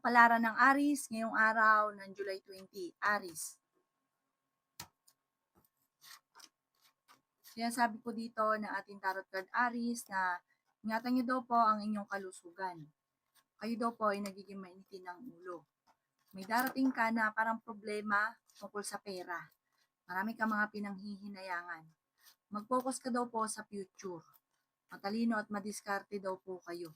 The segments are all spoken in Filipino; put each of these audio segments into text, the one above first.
Kapalaran ng Aries ngayong araw ng July 20. Aries. Sinasabi po dito ng ating tarot card Aries na ingatan niyo daw po ang inyong kalusugan. Kayo daw po ay nagiging mainitin ng ulo. May darating ka na parang problema tungkol sa pera. Marami ka mga pinanghihinayangan. Mag-focus ka daw po sa future. Matalino at madiskarte daw po kayo.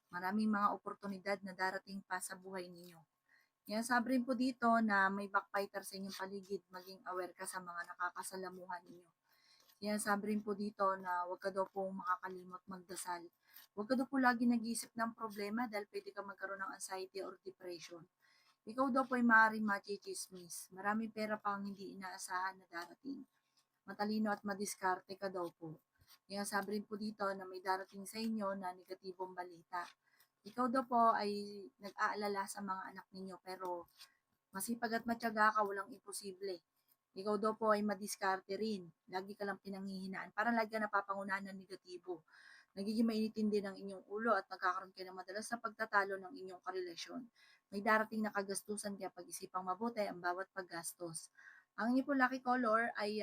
Maraming mga oportunidad na darating pa sa buhay ninyo. Yan, sabi rin po dito na may backbiter sa inyong paligid, maging aware ka sa mga nakakasalamuhan ninyo. Yan, sabi rin po dito na huwag ka daw po makakalimot magdasal. Huwag ka daw po lagi nag-iisip ng problema dahil pwede ka magkaroon ng anxiety or depression. Ikaw daw po ay maaaring machichismis. Maraming pera pa ang hindi inaasahan na darating. Matalino at madiskarte ka daw po. Yan, sabi rin po dito na may darating sa inyo na negatibong balita. Ikaw daw po ay nag-aalala sa mga anak ninyo pero masipag at matyaga ka, walang imposible. Ikaw daw po ay madiskarte rin. Lagi ka lang pinanghihinaan. Parang lagi ka napapangunahan ng negatibo. Nagiging mainitin din ang inyong ulo at nagkakaroon kayo ng madalas na pagtatalo ng inyong karelasyon. May darating na kagastusan kaya pag-isipang mabuti ang bawat paggastos. Ang inyo po lucky color ay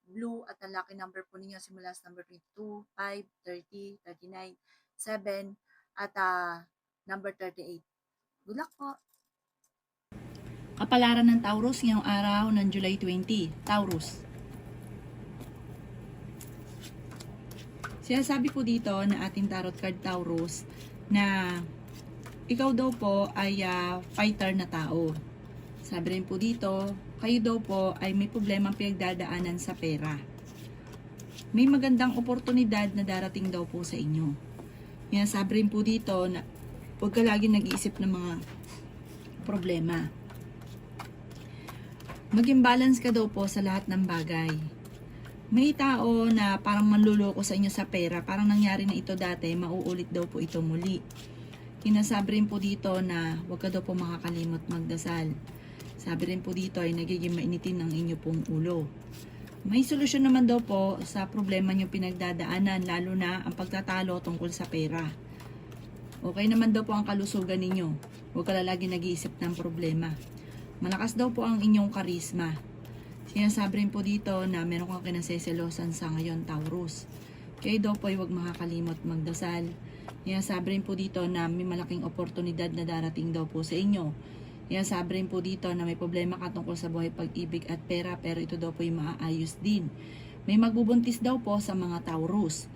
blue at ang lucky number po ninyo simula sa number 22, 5, 30, 39, 7 at number 38. Good luck po! Kapalaran ng Taurus ngayong araw ng July 20. Taurus. Sinasabi po dito na ating tarot card Taurus na ikaw daw po ay fighter na tao. Sabi rin po dito, kayo daw po ay may problemang pinagdadaanan sa pera. May magandang oportunidad na darating daw po sa inyo. Yan, sabi rin po dito na huwag ka lagi nag-iisip ng mga problema. Maging balance ka daw po sa lahat ng bagay. May tao na parang manluloko sa inyo sa pera, parang nangyari na ito dati, mauulit daw po ito muli. Kinasabi rin po dito na huwag ka daw po makakalimot magdasal. Sabi rin po dito ay nagiging mainitin ang inyo pong ulo. May solusyon naman daw po sa problema nyo pinagdadaanan, lalo na ang pagtatalo tungkol sa pera. Okay naman daw po ang kalusugan ninyo. Huwag ka lagi nag-iisip ng problema. Malakas daw po ang inyong karisma. Sinasabi rin po dito na meron kang kinaseselosan sa ngayon, Taurus. Kayo daw po ay huwag makakalimot magdasal. Sinasabi rin po dito na may malaking oportunidad na darating daw po sa inyo. Sinasabi rin po dito na may problema ka tungkol sa buhay pag-ibig at pera pero ito daw po ay maaayos din. May magbubuntis daw po sa mga Taurus.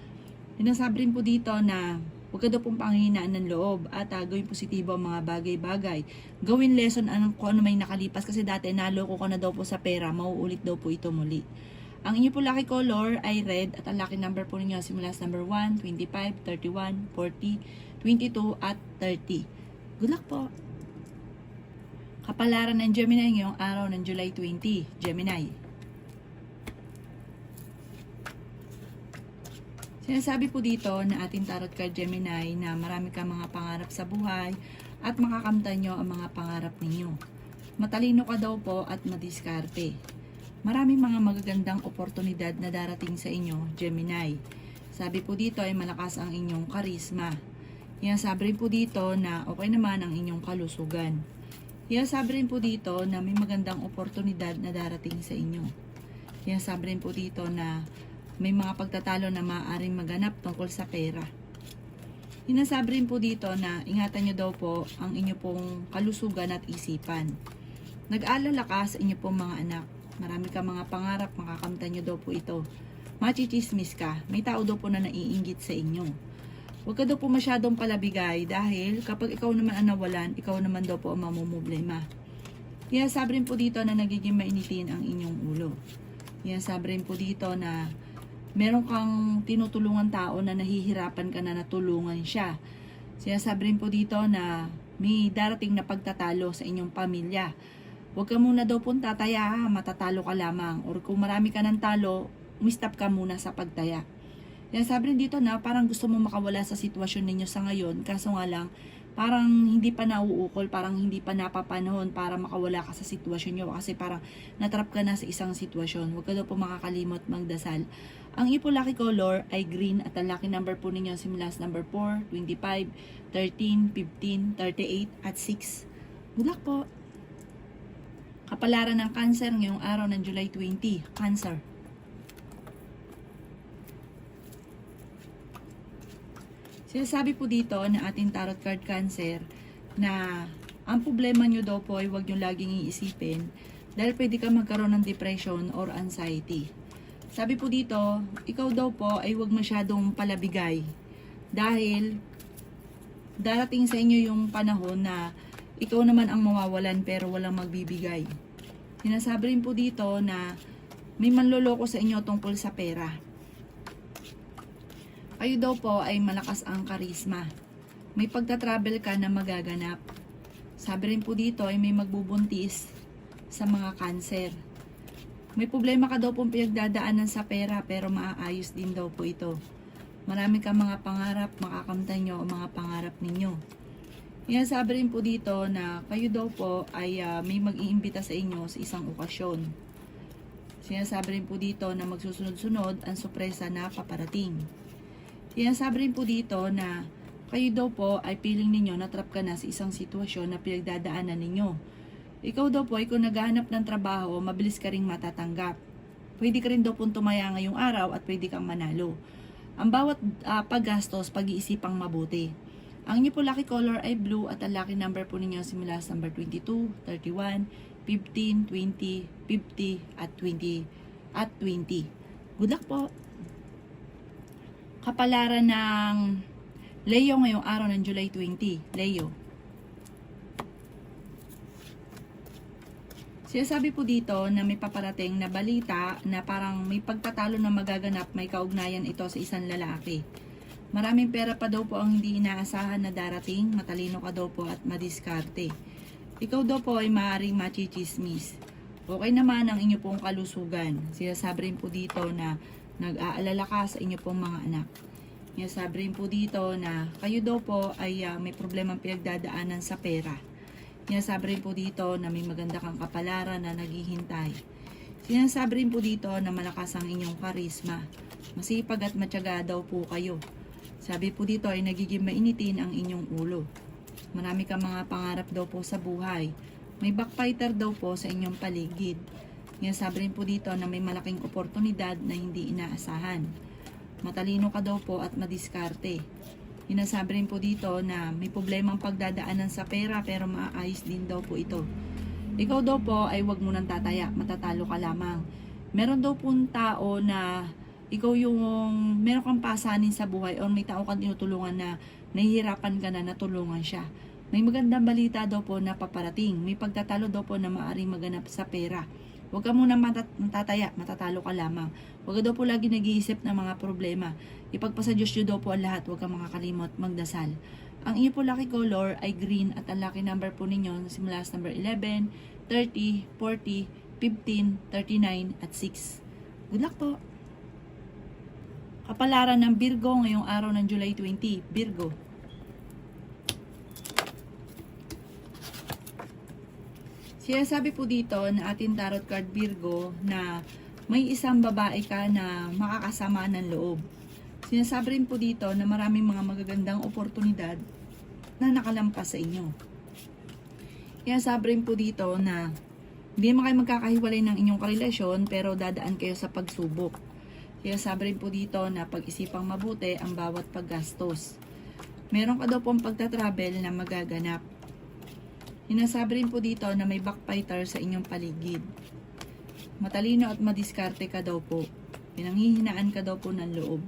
Sinasabi rin po dito na huwag ka daw pong panghihinaan ng loob at gawin positibo ang mga bagay-bagay. Gawin lesson kung ano may nakalipas kasi dati naloko ka na daw po sa pera, mauulit daw po ito muli. Ang inyo po lucky color ay red at ang lucky number po ninyo simula sa number 1, 25, 31, 40, 22 at 30. Good luck po! Kapalaran ng Gemini ngayong araw ng July 20. Gemini. Sinasabi po dito na ating tarot card Gemini na marami kang mga pangarap sa buhay at makakamtan nyo ang mga pangarap ninyo. Matalino ka daw po at madiskarte. Maraming mga magagandang oportunidad na darating sa inyo, Gemini. Sabi po dito ay malakas ang inyong karisma. Sabi rin po dito na okay naman ang inyong kalusugan. Sabi rin po dito na may magandang oportunidad na darating sa inyo. Sabi rin po dito na may mga pagtatalo na maaaring maganap tungkol sa pera. Sinasabi rin po dito na ingatan nyo daw po ang inyo pong kalusugan at isipan. Nag-aalala ka sa inyo pong mga anak. Marami ka mga pangarap, makakamtan nyo daw po ito. Machichismis ka, may tao daw po na naiinggit sa inyo. Huwag ka daw po masyadong palabigay dahil kapag ikaw naman ang nawalan, ikaw naman daw po ang mamumblema. Sabi rin po dito na nagiging mainitin ang inyong ulo. Sabi rin po dito na meron kang tinutulungan tao na nahihirapan ka na natulungan siya. Sinasabi rin po dito na may darating na pagtatalo sa inyong pamilya. Huwag ka muna daw pong tataya, matatalo ka lamang. Or kung marami ka ng talo, umistop ka muna sa pagtaya. Sinasabi rin dito na parang gusto mo makawala sa sitwasyon ninyo sa ngayon, kaso nga lang, parang hindi pa nauukol, parang hindi pa napapanahon para makawala ka sa sitwasyon nyo kasi parang natrap ka na sa isang sitwasyon. Huwag ka daw po makakalimot magdasal. Ang ipo lucky color ay green at ang lucky number po ninyo simula sa number 4, 25, 13, 15, 38 at 6. Good luck po. Kapalaran ng Cancer ngayong araw ng July 20. Cancer. Sinasabi po dito na ating tarot card Cancer na ang problema nyo daw po ay huwag nyo laging iisipin dahil pwede ka magkaroon ng depression or anxiety. Sabi po dito, ikaw daw po ay huwag masyadong palabigay dahil darating sa inyo yung panahon na ikaw naman ang mawawalan pero walang magbibigay. Sinasabi rin po dito na may manloloko sa inyo tungkol sa pera. Kayo daw po ay malakas ang karisma. May pagta-travel ka na magaganap. Sabi rin po dito ay may magbubuntis sa mga Cancer. May problema ka daw pong pinagdadaanan sa pera pero maaayos din daw po ito. Marami kang mga pangarap, makakamtan nyo ang mga pangarap ninyo. Yan sabi rin po dito na kayo daw po ay may mag-iimbita sa inyo sa isang okasyon. Sinasabi rin po dito na magsusunod-sunod ang sorpresa na paparating. Sinasabi rin po dito na kayo daw po ay feeling ninyo na trap ka na sa isang sitwasyon na pinagdadaanan ninyo. Ikaw daw po ay kung naghahanap ng trabaho, mabilis ka ring matatanggap. Pwede ka rin daw pong tumaya ngayong araw at pwede kang manalo. Ang bawat paggastos, pag-iisipang mabuti. Ang inyo po lucky color ay blue at ang lucky number po ninyo simula sa number 22, 31, 15, 20, 50 at 20 at 20. Good luck po! Kapalaran ng Leo ngayong araw ng July 20. Leo. Sinasabi po dito na may paparating na balita na parang may pagtatalo na magaganap, may kaugnayan ito sa isang lalaki. Maraming pera pa daw po ang hindi inaasahan na darating, matalino ka daw po at madiskarte. Ikaw daw po ay maaaring machichismis. Okay naman ang inyo pong kalusugan. Sinasabi rin po dito na nag-aalala ka sa inyo pong mga anak. Sinasabi rin po dito na kayo daw po ay may problemang pinagdadaanan sa pera. Sinasabi rin po dito na may maganda kang kapalaran na naghihintay. Sinasabi rin po dito na malakas ang inyong karisma. Masipag at matyaga daw po kayo. Sabi po dito ay nagiging mainitin ang inyong ulo. Marami kang mga pangarap daw po sa buhay. May backfighter daw po sa inyong paligid. Sinasabi rin po dito na may malaking oportunidad na hindi inaasahan. Matalino ka daw po at madiskarte. Sinasabi rin po dito na may problemang pagdadaanan sa pera pero maaayos din daw po ito. Ikaw daw po ay huwag mo nang tataya, matatalo ka lamang. Meron daw pong tao na ikaw yung meron kang pasanin sa buhay o may tao kang tinutulungan na nahihirapan ka na natulungan siya. May magandang balita daw po na paparating. May pagtatalo daw po na maaaring maganap sa pera. Huwag ka muna matataya, matatalo ka lamang. Huwag ka daw po lagi nag-iisip ng mga problema. Ipagpasa Diyos nyo daw po ang lahat. Huwag ka makakalimot magdasal. Ang inyo po lucky color ay green at ang lucky number po ninyo simula sa number 11, 30, 40, 15, 39 at 6. Good luck po! Kapalaran ng Virgo ngayong araw ng July 20. Virgo. Sinasabi po dito na ating tarot card Virgo na may isang babae ka na makakasama ng loob. Sinasabi rin po dito na maraming mga magagandang oportunidad na nakalampas sa inyo. Sinasabi rin po dito na hindi naman kayo magkakahiwalay ng inyong karelasyon pero dadaan kayo sa pagsubok. Sinasabi rin po dito na pag-isipang mabuti ang bawat paggastos. Meron ka daw pong pagta-travel na magaganap. Sinasabi rin po dito na may backfighter sa inyong paligid. Matalino at madiskarte ka daw po. Pinanghihinaan ka daw po ng loob.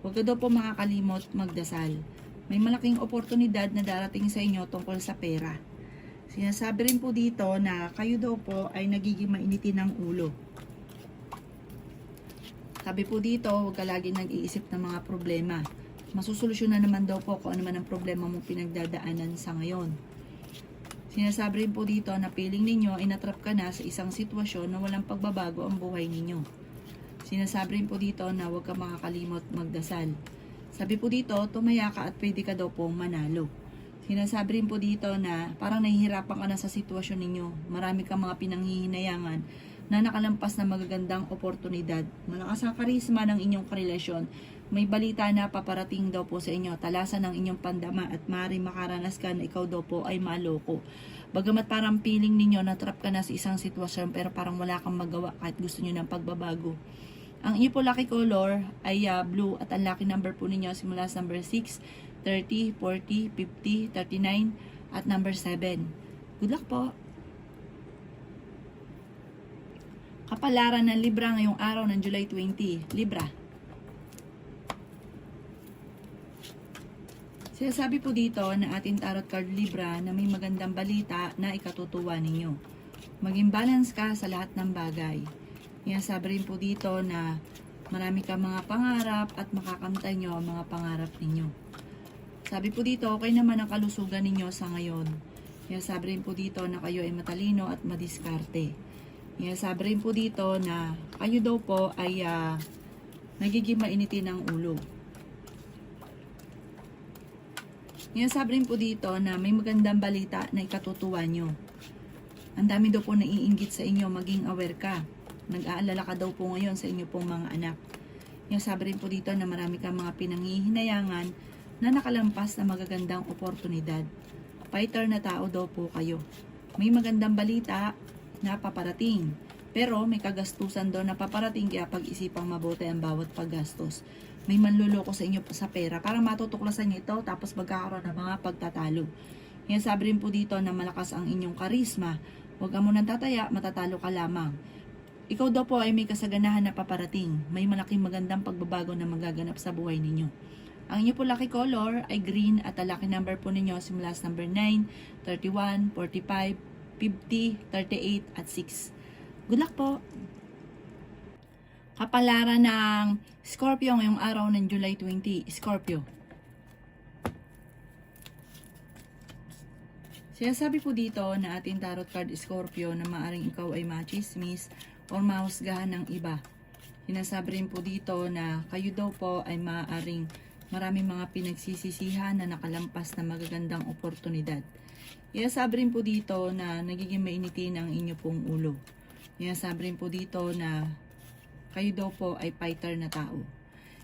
Huwag ka daw po makakalimot magdasal. May malaking oportunidad na darating sa inyo tungkol sa pera. Sinasabi rin po dito na kayo daw po ay nagiging mainitin ng ulo. Sabi po dito, huwag ka lagi nag-iisip ng mga problema. Masusolusyonan naman daw po kung ano man ang problema mong pinagdadaanan sa ngayon. Sinasabi rin po dito na feeling ninyo ay natrap ka na sa isang sitwasyon na walang pagbabago ang buhay ninyo. Sinasabi rin po dito na huwag ka makakalimot magdasal. Sabi po dito, tumaya ka at pwede ka daw pong manalo. Sinasabi rin po dito na parang nahihirapan ka na sa sitwasyon ninyo. Marami kang mga pinanghihinayangan na nakalampas na magagandang oportunidad. Malakas ang karisma ng inyong karelasyon. may balita na paparating daw po sa inyo, talasan ng inyong pandama at maaaring makaranas ka na ikaw daw po ay maloko. Bagamat parang feeling ninyo na trap ka na sa isang sitwasyon pero parang wala kang magawa kahit gusto nyo ng pagbabago. Ang inyo po lucky color ay blue at ang lucky number po ninyo simula sa number 6, 30, 40, 50, 39 at number 7. Good luck po! Kapalaran ng Libra ngayong araw ng July 20. Libra. Sinasabi po dito na ating tarot card Libra na may magandang balita na ikatutuwa ninyo. Maging balance ka sa lahat ng bagay. Sinasabi rin po dito na marami kang mga pangarap at makakamtan nyo ang mga pangarap ninyo. Sabi po dito, okay naman ang kalusugan ninyo sa ngayon. Sinasabi rin po dito na kayo ay matalino at madiskarte. Sinasabi rin po dito na kayo daw po ay nagiging mainitin ng ulo. Sabi rin po dito na may magandang balita na ikatutuwa nyo. Ang dami daw po naiinggit sa inyo, maging aware ka. Nag-aalala ka daw po ngayon sa inyo pong mga anak. Sabi rin po dito na marami kang mga pinanghihinayangan na nakalampas na magagandang oportunidad. Fighter na tao daw po kayo. May magandang balita na paparating. Pero may kagastusan daw na paparating kaya pag-isipang mabuti ang bawat paggastos. May manluloko sa inyo sa pera para matutuklasan nyo ito tapos magkakaroon ng mga pagtatalo. Sabi rin po dito na malakas ang inyong karisma. Huwag ka munang tataya, matatalo ka lamang. Ikaw daw po ay may kasaganahan na paparating. May malaking magandang pagbabago na magaganap sa buhay ninyo. Ang inyo po lucky color ay green at ang lucky number po ninyo simula sa number 9, 31, 45, 50, 38 at 6. Good luck po! Kapalaran ng Scorpio ngayong araw ng July 20. Scorpio. Sinasabi po dito na ating tarot card Scorpio na maaring ikaw ay machismis o mahusgahan ng iba. Sinasabi rin po dito na kayo daw po ay maaring maraming mga pinagsisisihan na nakalampas na magagandang oportunidad. Sinasabi rin po dito na nagiging mainitin ang inyo pong ulo. Sinasabi rin po dito na kayo daw po ay fighter na tao.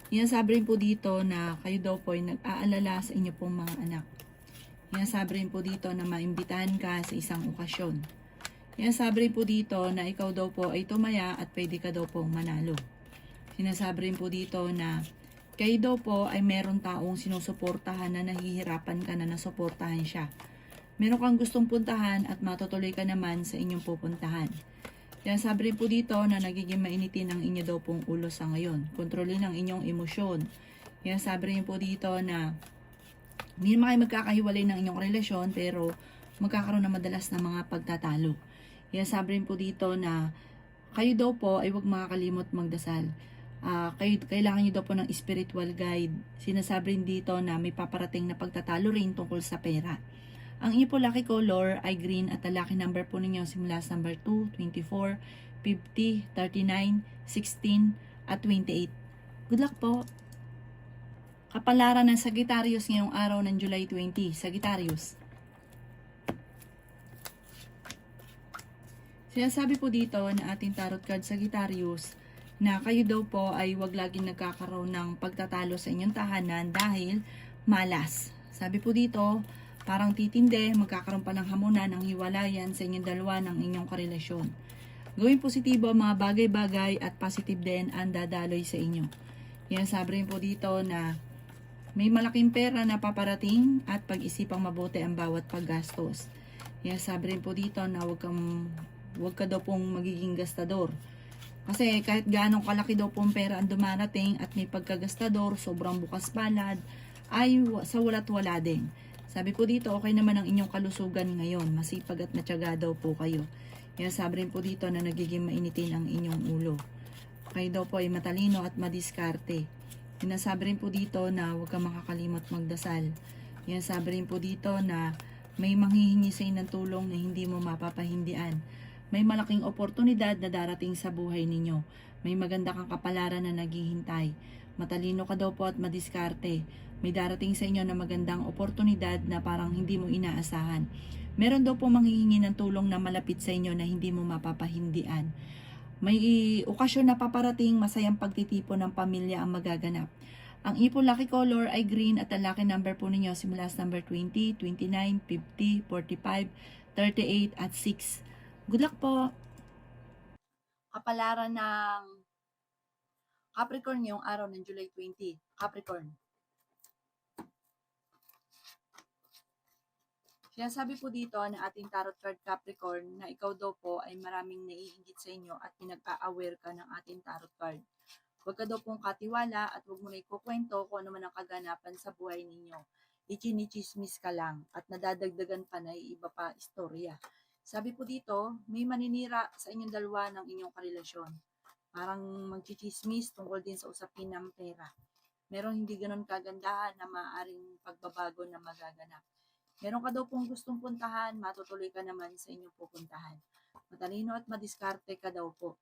Sinasabi rin po dito na kayo daw po ay nag-aalala sa inyo pong mga anak. Sinasabi rin po dito na maimbitahan ka sa isang okasyon. Sinasabi rin po dito na ikaw daw po ay tumaya at pwede ka daw pong manalo. Sinasabi rin po dito na kayo daw po ay meron taong sinusuportahan na nahihirapan ka na nasuportahan siya. Meron kang gustong puntahan at matutuloy ka naman sa inyong pupuntahan. Sabi rin po dito na nagiging mainitin ang inyo daw pong ulo sa ngayon. Kontrolin ang inyong emosyon. Sabi rin po dito na hindi naman kayo magkakahiwalay ng inyong relasyon pero magkakaroon na madalas ng mga pagtatalo. Sabi rin po dito na kayo daw po ay huwag makakalimot magdasal. Kailangan nyo daw po ng spiritual guide. Sinasabi rin dito na may paparating na pagtatalo rin tungkol sa pera. Ang inyo po lucky color ay green at ang lucky number po ninyo simula sa number 2, 24, 50, 39, 16 at 28. Good luck po! Kapalaran ng Sagittarius ngayong araw ng July 20. Sagittarius. Sinasabi po dito na ating tarot card Sagittarius na kayo daw po ay wag laging nagkakaroon ng pagtatalo sa inyong tahanan dahil malas. Sabi po dito, parang titinde, magkakaroon pa ng hamunan ng hiwalayan sa inyong dalawa ng inyong karelasyon. Gawing positibo ang mga bagay-bagay at positive din ang dadaloy sa inyo. Sabi rin po dito na may malaking pera na paparating at pag-isipang mabuti ang bawat paggastos. Sabi rin po dito na wag ka daw pong magiging gastador. Kasi kahit gaano kalaki daw pong pera ang dumarating at may pagkagastador, sobrang bukas palad, ay sa wala't wala din. Sabi po dito, okay naman ang inyong kalusugan ngayon. Masipag at matyaga daw po kayo. Sabi rin po dito na nagiging mainitin ang inyong ulo. Kayo daw po ay matalino at madiskarte. Sinasabi rin po dito na huwag kang makakalimot magdasal. Sabi rin po dito na may manghihingi sa ng tulong na hindi mo mapapahindian. May malaking oportunidad na darating sa buhay ninyo. May maganda kang kapalaran na naghihintay. Matalino ka daw po at madiskarte. May darating sa inyo na magandang oportunidad na parang hindi mo inaasahan. Meron daw po manghihingi ng tulong na malapit sa inyo na hindi mo mapapahindian. May okasyon na paparating, masayang pagtitipon ng pamilya ang magaganap. Ang ipon lucky color ay green at ang lucky number po ninyo simula sa number 20, 29, 50, 45, 38 at 6. Good luck po! Kapalaran ng Capricorn ngayong araw ng July 20. Capricorn. Kaya sabi po dito ng ating tarot card Capricorn na ikaw daw po ay maraming naiinggit sa inyo at pinag-a-aware ka ng ating tarot card. Huwag ka daw pong katiwala at huwag mo na ikukwento kung ano man ang kaganapan sa buhay ninyo. Ichinichismis ka lang at nadadagdagan pa na iba pa istorya. Sabi po dito, may maninira sa inyong dalawa ng inyong karelasyon. Parang magchichismis tungkol din sa usapin ng pera. Merong hindi ganun kagandahan na maaaring pagbabago na magaganap. Meron ka daw pong gustong puntahan, matutuloy ka naman sa inyong pupuntahan. Matalino at madiskarte ka daw po.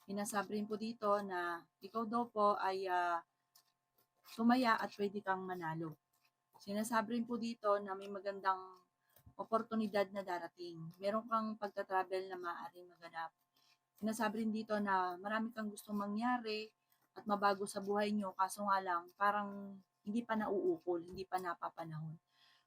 Pinasabi rin po dito na ikaw daw po ay sumaya at pwede kang manalo. Sinasabi rin po dito na may magandang oportunidad na darating. Meron kang pagta-travel na maaaring maganap. Sinasabi rin dito na marami kang gustong mangyari at mabago sa buhay nyo, kaso nga lang parang hindi pa nauukol, hindi pa napapanahon.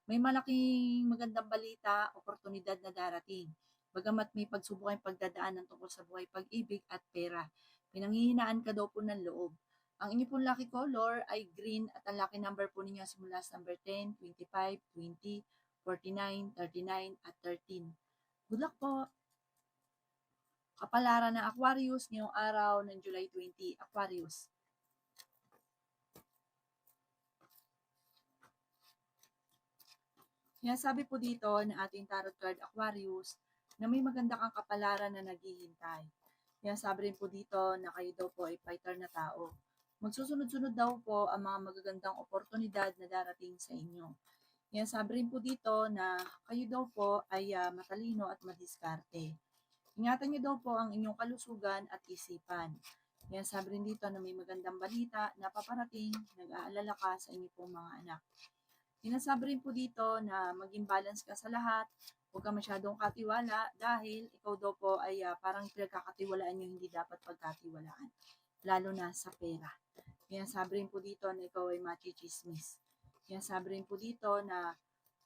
May malaking magandang balita, oportunidad na darating. Bagamat may pagsubok kayong pagdadaanan tungkol sa buhay, pag-ibig at pera. Pinanghihinaan ka daw po ng loob. Ang inyo pong lucky color ay green at ang lucky number po ninyo simula sa number 10, 25, 20, 49, 39 at 13. Good luck po! Kapalaran ng Aquarius ngayong araw ng July 20. Aquarius. Kaya sabi po dito na ating tarot card Aquarius na may maganda kang kapalaran na naghihintay. Kaya sabi rin po dito na kayo daw po ay fighter na tao. Magsusunod-sunod daw po ang mga magagandang oportunidad na darating sa inyo. Kaya sabi rin po dito na kayo daw po ay matalino at madiskarte. Ingatan niyo daw po ang inyong kalusugan at isipan. Kaya sabi rin dito na may magandang balita na paparating, nag-aalala ka sa inyong pong mga anak. Sinasabi rin po dito na maging balance ka sa lahat, huwag ka masyadong katiwala dahil ikaw daw po ay parang pinagkakatiwalaan nyo hindi dapat pagkatiwalaan, lalo na sa pera. Kaya sabi rin po dito na ikaw ay machichismis. Kaya sabi rin po dito na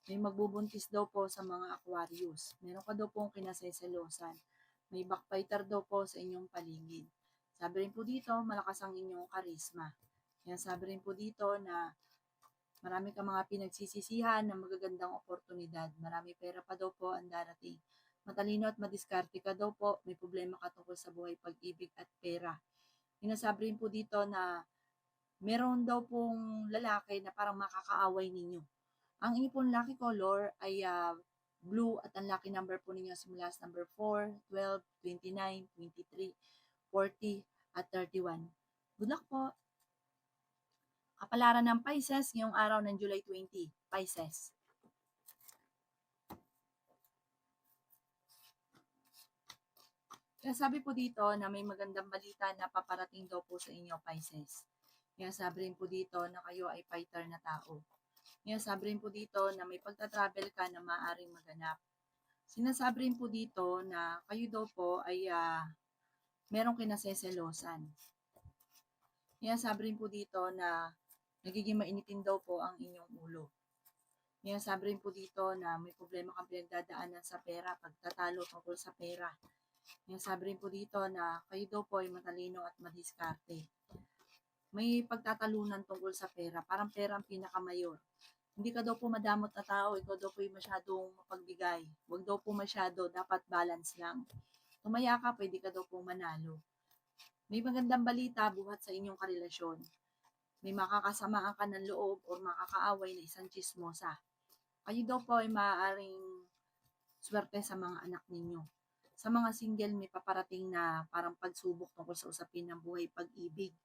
may magbubuntis daw po sa mga Aquarius. Meron ka daw pong kinaseselosan. May backfighter daw po sa inyong paligid. Sabi rin po dito, malakas ang inyong karisma. Kaya sabi rin po dito na marami ka mga pinagsisisihan ng magagandang oportunidad. Marami pera pa daw po ang darating. Matalino at madiskarte ka daw po. May problema ka tungkol sa buhay, pag-ibig at pera. Sinasabi rin po dito na meron daw pong lalaki na parang makakaaway ninyo. Ang inyo pong lucky color ay blue at ang lucky number po ninyo simula sa number 4, 12, 29, 23, 40 at 31. Good luck po! Kapalaran ng Pisces ngayong araw ng July 20. Pisces. Kaya sabi po dito na may magandang balita na paparating daw po sa inyo, Pisces. Kaya sabi rin po dito na kayo ay fighter na tao. Kaya sabi rin po dito na may pagta-travel ka na maaaring maganap. Sinasabi rin po dito na kayo daw po ay merong kinaseselosan. Kaya sabi rin po dito na nagiging mainitin daw po ang inyong ulo. Kaya sabi rin po dito na may problema kang pinagdadaanan sa pera, pagtatalo tungkol sa pera. Kaya sabi rin po dito na kayo daw po ay matalino at madiskarte. May pagtatalunan tungkol sa pera, parang pera ang pinakamayor. Hindi ka daw po madamot na tao, ikaw daw po ay masyadong mapagbigay. Huwag daw po masyado, dapat balance lang. Tumaya ka, pwede ka daw po manalo. May magandang balita buhat sa inyong karelasyon. May makakasamaan ka ng loob o makakaaway na isang chismosa. Kayo daw po ay maaaring swerte sa mga anak ninyo. Sa mga single, may paparating na parang pagsubok tungkol sa usapin ng buhay, pag-ibig.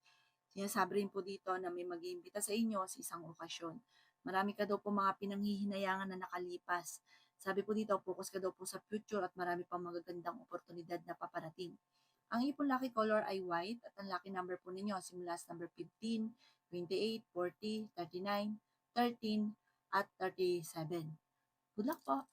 Sinasabi rin po dito na may mag-iimbita sa inyo sa isang okasyon. Marami ka daw po mga pinanghihinayangan na nakalipas. Sabi po dito, focus ka daw po sa future at marami pang magagandang oportunidad na paparating. Ang ipon lucky color ay white at ang lucky number po ninyo simula sa number 15, 28, 40, 39, 13 at 37. Good luck po!